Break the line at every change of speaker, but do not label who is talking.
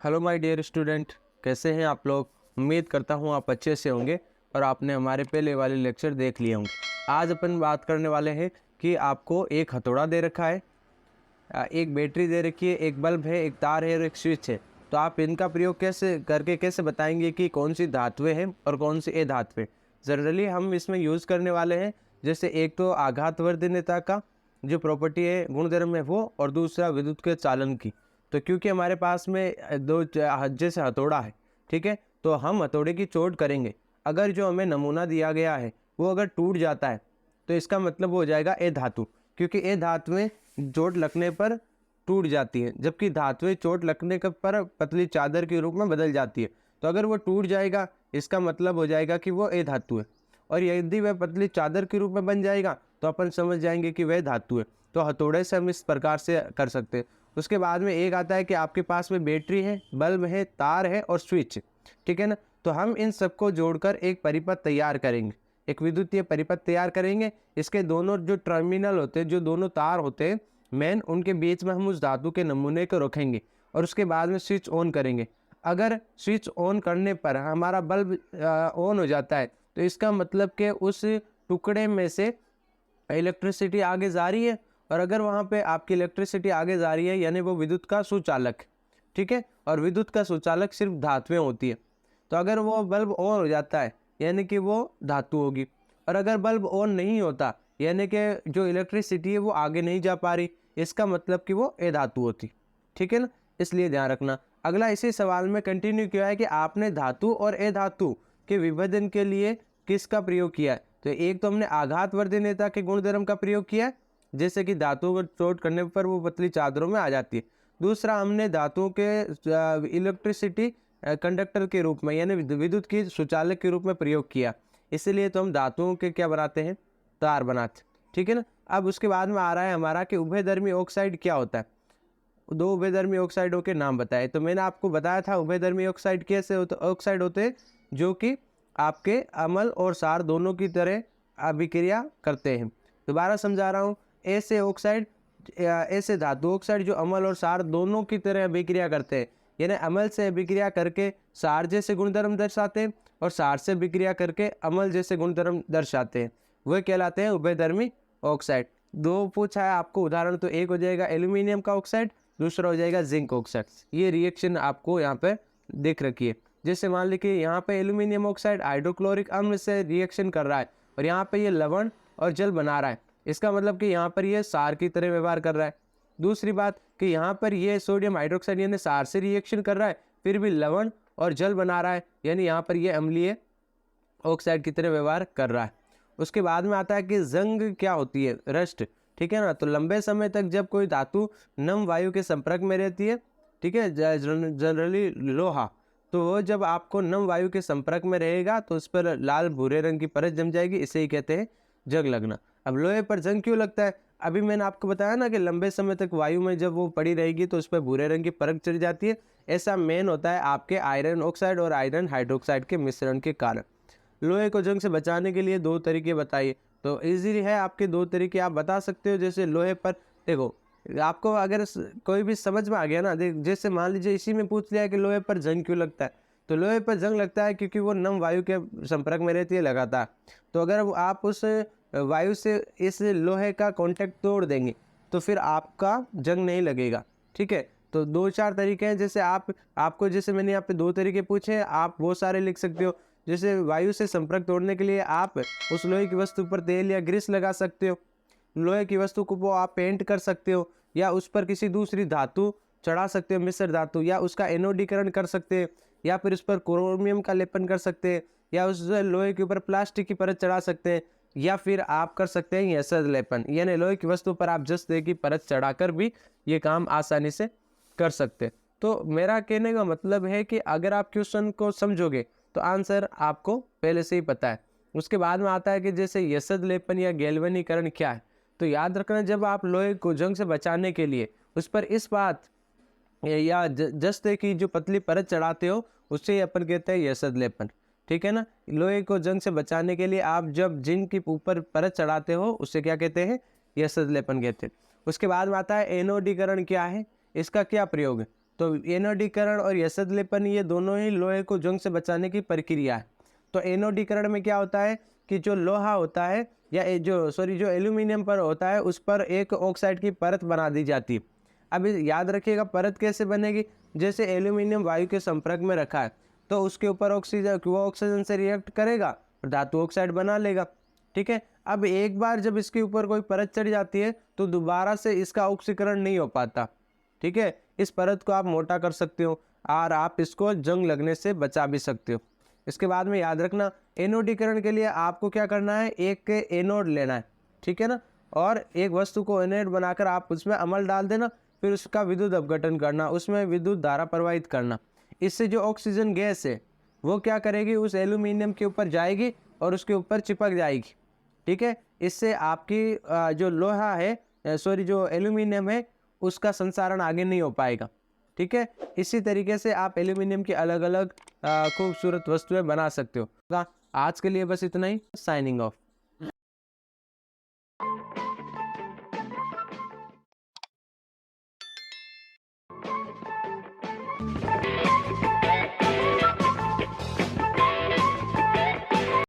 Hello my dear student, कैसे हैं आप लोग। उम्मीद करता हूं आप अच्छे से होंगे और आपने हमारे पहले वाले लेक्चर देख लिए होंगे। आज अपन बात करने वाले हैं कि आपको एक हथौड़ा दे रखा है, एक बैटरी दे रखी है, एक बल्ब है, एक तार है और एक स्विच है। तो आप इनका प्रयोग कैसे बताएंगे कि कौन सी धातुएं हैं और कौन सी अधातुएं। जनरली हम इसमें यूज़ करने वाले हैं, जैसे एक तो आघातवर्धनीयता का जो प्रॉपर्टी है, गुणधर्म है वो, और दूसरा विद्युत के चालन की। तो क्योंकि हमारे पास में जैसे हथौड़ा है, ठीक है, तो हम हथौड़े की चोट करेंगे। अगर जो हमें नमूना दिया गया है वो अगर टूट जाता है तो इसका मतलब हो जाएगा ए धातु, क्योंकि ए धातुएं चोट लगने पर टूट जाती है, जबकि धातुएं चोट लगने पर पतली चादर के रूप में बदल जाती है। तो अगर वो टूट जाएगा इसका मतलब हो जाएगा कि वो ए धातु है, और यदि वह पतली चादर के रूप में बन जाएगा तो अपन समझ जाएंगे कि वह धातु है। तो हथौड़े से हम इस प्रकार से कर सकते हैं। उसके बाद में एक आता है कि आपके पास में बैटरी है, बल्ब है, तार है और स्विच, ठीक है ना। तो हम इन सबको जोड़कर एक परिपथ तैयार करेंगे, एक विद्युतीय परिपथ तैयार करेंगे। इसके दोनों जो टर्मिनल होते हैं, जो दोनों तार होते हैं मेन, उनके बीच में हम उस धातु के नमूने को रखेंगे और उसके बाद में स्विच ऑन करेंगे। अगर स्विच ऑन करने पर हमारा बल्ब ऑन हो जाता है तो इसका मतलब कि उस टुकड़े में से इलेक्ट्रिसिटी आगे जा रही है, और अगर वहाँ पे आपकी इलेक्ट्रिसिटी आगे जा रही है यानी वो विद्युत का सुचालक, ठीक है। और विद्युत का सुचालक सिर्फ धातुएं होती है। तो अगर वो बल्ब ऑन हो जाता है यानी कि वो धातु होगी, और अगर बल्ब ऑन नहीं होता यानी कि जो इलेक्ट्रिसिटी है वो आगे नहीं जा पा रही, इसका मतलब कि वो अधातु होती, ठीक है ना। इसलिए ध्यान रखना। अगला इसी सवाल में कंटिन्यू किया है कि आपने धातु और अधातु के विभेदन के लिए किसका प्रयोग किया है। तो एक तो हमने आघातवर्धनीयता के गुणधर्म का प्रयोग किया है, जैसे कि धातुओं को चोट करने पर वो पतली चादरों में आ जाती है। दूसरा हमने धातुओं के इलेक्ट्रिसिटी कंडक्टर के रूप में यानी विद्युत की सुचालक के रूप में प्रयोग किया, इसलिए तो हम धातुओं के क्या बनाते हैं, तार बनाते, ठीक है ना। अब उसके बाद में आ रहा है हमारा कि उभयधर्मी ऑक्साइड क्या होता है। दो उभयधर्मी ऑक्साइडों के नाम बताए। तो मैंने आपको बताया था उभयधर्मी ऑक्साइड कैसे ऑक्साइड होते हैं, जो कि आपके अम्ल और क्षार दोनों की तरह अभिक्रिया करते हैं। दोबारा समझा रहा हूँ, ऐसे धातु ऑक्साइड जो अम्ल और क्षार दोनों की तरह अभिक्रिया करते हैं, यानी अम्ल से अभिक्रिया करके क्षार जैसे गुणधर्म दर्शाते हैं और क्षार से अभिक्रिया करके अम्ल जैसे गुणधर्म दर्शाते हैं, वह कहलाते हैं उभयधर्मी ऑक्साइड। दो पूछा है आपको उदाहरण, तो एक हो जाएगा एल्यूमिनियम का ऑक्साइड, दूसरा हो जाएगा जिंक ऑक्साइड। ये रिएक्शन आपको यहाँ पे देख रखी है। जैसे मान लीजिए यहाँ पे एल्यूमिनियम ऑक्साइड हाइड्रोक्लोरिक अम्ल से रिएक्शन कर रहा है और यहाँ पे ये लवण और जल बना रहा है, इसका मतलब कि यहाँ पर ये क्षार की तरह व्यवहार कर रहा है। दूसरी बात कि यहाँ पर ये सोडियम हाइड्रोक्साइड यानी क्षार से रिएक्शन कर रहा है, फिर भी लवण और जल बना रहा है, यानी यहाँ पर ये अम्लीय ऑक्साइड की तरह व्यवहार कर रहा है। उसके बाद में आता है कि जंग क्या होती है, रस्ट, ठीक है ना। तो लंबे समय तक जब कोई धातु नम वायु के संपर्क में रहती है, ठीक है, जनरली लोहा, तो वो जब आपको नम वायु के संपर्क में रहेगा तो उस पर लाल भूरे रंग की परत जम जाएगी, इसे ही कहते हैं जंग लगना। अब लोहे पर जंग क्यों लगता है, अभी मैंने आपको बताया ना कि लंबे समय तक वायु में जब वो पड़ी रहेगी तो उस पर भूरे रंग की परत चढ़ जाती है। ऐसा मेन होता है आपके आयरन ऑक्साइड और आयरन हाइड्रोक्साइड के मिश्रण के कारण। लोहे को जंग से बचाने के लिए दो तरीके बताइए। तो इजीली है, आपके दो तरीके आप बता सकते हो। जैसे लोहे पर देखो, आपको अगर कोई भी समझ में आ गया ना, देख जैसे मान लीजिए इसी में पूछ लिया कि लोहे पर जंग क्यों लगता है, तो लोहे पर जंग लगता है क्योंकि वो नम वायु के संपर्क में रहती है लगातार। तो अगर आप उस वायु से इस लोहे का कांटेक्ट तोड़ देंगे तो फिर आपका जंग नहीं लगेगा, ठीक है। तो दो चार तरीके हैं, जैसे आपको जैसे मैंने यहाँ पे दो तरीके पूछे, आप बहुत सारे लिख सकते हो। जैसे वायु से संपर्क तोड़ने के लिए आप उस लोहे की वस्तु पर तेल या ग्रीस लगा सकते हो, लोहे की वस्तु को वो आप पेंट कर सकते हो, या उस पर किसी दूसरी धातु चढ़ा सकते हो, मिश्र धातु, या उसका एनोडीकरण कर सकते हैं, या फिर उस पर क्रोमियम का लेपन कर सकते हैं, या उस लोहे के ऊपर प्लास्टिक की परत चढ़ा सकते हैं, या फिर आप कर सकते हैं यशद लेपन, यानी लोहे की वस्तु पर आप जस्ते की परत चढ़ाकर भी ये काम आसानी से कर सकते हैं। तो मेरा कहने का मतलब है कि अगर आप क्वेश्चन को समझोगे तो आंसर आपको पहले से ही पता है। उसके बाद में आता है कि जैसे यशद लेपन या गैल्वेनीकरण क्या है। तो याद रखना, जब आप लोहे को जंग से बचाने के लिए उस पर इस्पात या जस्ते की जो पतली परत चढ़ाते हो उससे ही अपन कहते हैं यशद लेपन, ठीक है ना। लोहे को जंग से बचाने के लिए आप जब जिंक के ऊपर परत चढ़ाते हो उससे क्या कहते हैं, यशद लेपन कहते हैं। उसके बाद में आता है एनोडीकरण क्या है, इसका क्या प्रयोग है। तो एनोडीकरण और यशद लेपन ये दोनों ही लोहे को जंग से बचाने की प्रक्रिया है। तो एनोडीकरण में क्या होता है कि जो लोहा होता है या जो एल्यूमिनियम पर होता है उस पर एक ऑक्साइड की परत बना दी जाती है। अब याद रखिएगा परत कैसे बनेगी, जैसे एल्यूमिनियम वायु के संपर्क में रखा है तो उसके ऊपर ऑक्सीजन से रिएक्ट करेगा और धातु ऑक्साइड बना लेगा। ठीक है, अब एक बार जब इसके ऊपर कोई परत चढ़ जाती है तो दोबारा से इसका ऑक्सीकरण नहीं हो पाता। ठीक है, इस परत को आप मोटा कर सकते हो और आप इसको जंग लगने से बचा भी सकते हो। इसके बाद में याद रखना एनोडीकरण के लिए आपको क्या करना है, एक एनोड लेना है। ठीक है ना, और एक वस्तु को एनोड बनाकर आप उसमें अमल डाल देना, फिर उसका विद्युत अपघटन करना, उसमें विद्युत धारा प्रवाहित करना। इससे जो ऑक्सीजन गैस है वो क्या करेगी, उस एल्यूमिनियम के ऊपर जाएगी और उसके ऊपर चिपक जाएगी। ठीक है, इससे आपकी जो लोहा है जो एल्यूमिनियम है उसका संसारण आगे नहीं हो पाएगा। ठीक है, इसी तरीके से आप एल्यूमिनियम की अलग अलग खूबसूरत वस्तुएं बना सकते हो। आज के लिए बस इतना ही, साइनिंग ऑफ।